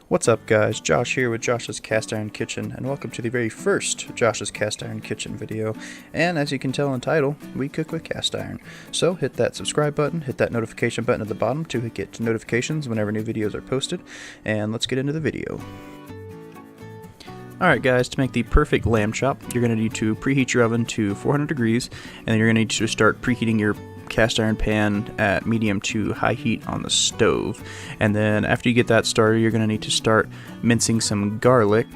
What's up guys, Josh here with Josh's Cast Iron Kitchen, and welcome to the very first Josh's Cast Iron Kitchen video. And as you can tell in the title, we cook with cast iron. So hit that subscribe button, hit that notification button at the bottom to get notifications whenever new videos are posted, and let's get into the video. Alright guys, to make the perfect lamb chop, you're going to need to preheat your oven to 400 degrees, and then you're going to need to start preheating your cast iron pan at medium to high heat on the stove. And then after you get that started, you're going to need to start mincing some garlic.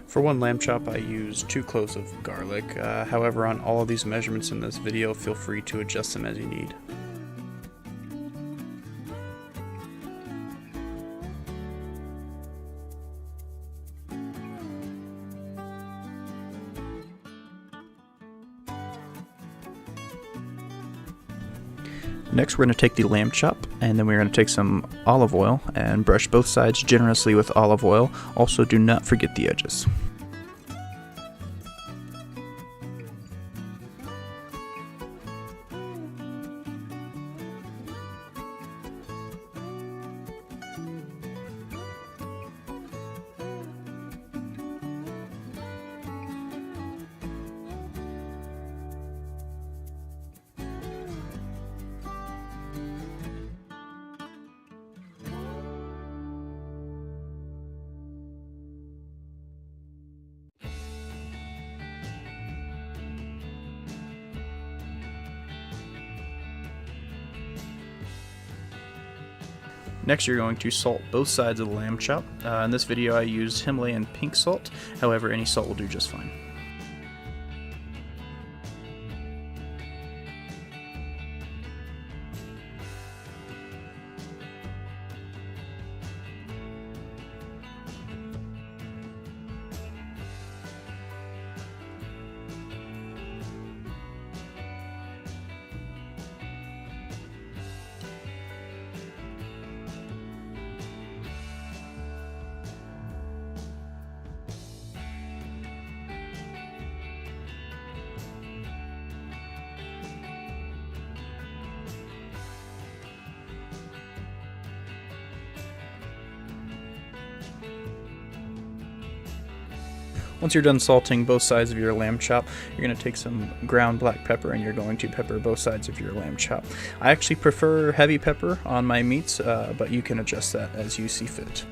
For one lamb chop, I use 2 cloves of garlic. However, on all of these measurements in this video, feel free to adjust them as you need. Next, we're going to take the lamb chop, and then we're going to take some olive oil and brush both sides generously with olive oil. Also, do not forget the edges. Next, you're going to salt both sides of the lamb chop. In this video I used Himalayan pink salt, however any salt will do just fine. Once you're done salting both sides of your lamb chop, you're going to take some ground black pepper and you're going to pepper both sides of your lamb chop. I actually prefer heavy pepper on my meats, but you can adjust that as you see fit.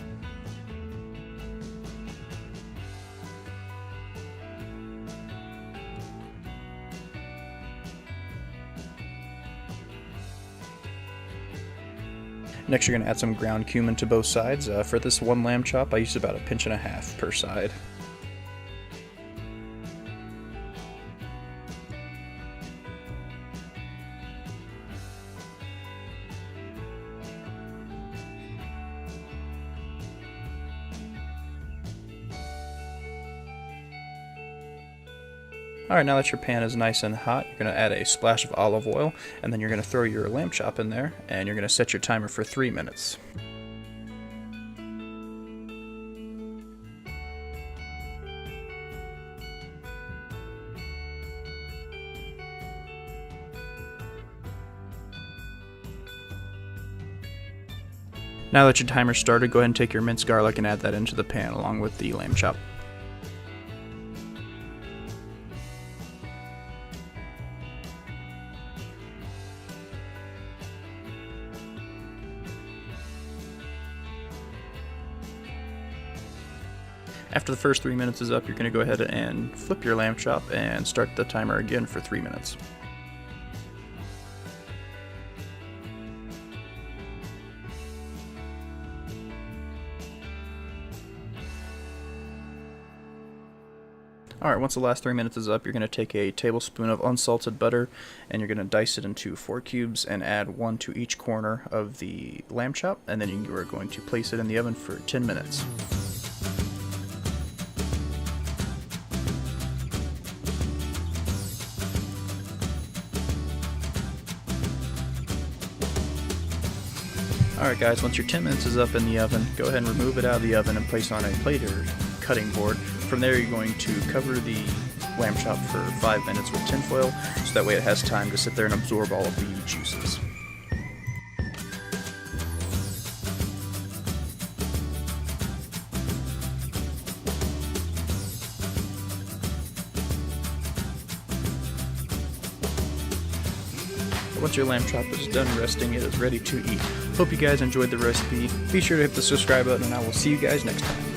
Next, you're going to add some ground cumin to both sides. For this one lamb chop, I used about 1.5 pinches per side. Alright, now that your pan is nice and hot, you're going to add a splash of olive oil, and then you're going to throw your lamb chop in there, and you're going to set your timer for 3 minutes. Now that your timer's started, go ahead and take your minced garlic and add that into the pan along with the lamb chop. After the first 3 minutes is up, you're going to go ahead and flip your lamb chop and start the timer again for 3 minutes. Alright, once the last 3 minutes is up, you're going to take a tablespoon of unsalted butter and you're going to dice it into 4 cubes and add 1 to each corner of the lamb chop, and then you are going to place it in the oven for 10 minutes. Alright guys, once your 10 minutes is up in the oven, go ahead and remove it out of the oven and place on a plate or cutting board. From there you're going to cover the lamb chop for 5 minutes with tinfoil, so that way it has time to sit there and absorb all of the juices. once your lamb chop is done resting, it is ready to eat. Hope you guys enjoyed the recipe. Be sure to hit the subscribe button, and I will see you guys next time.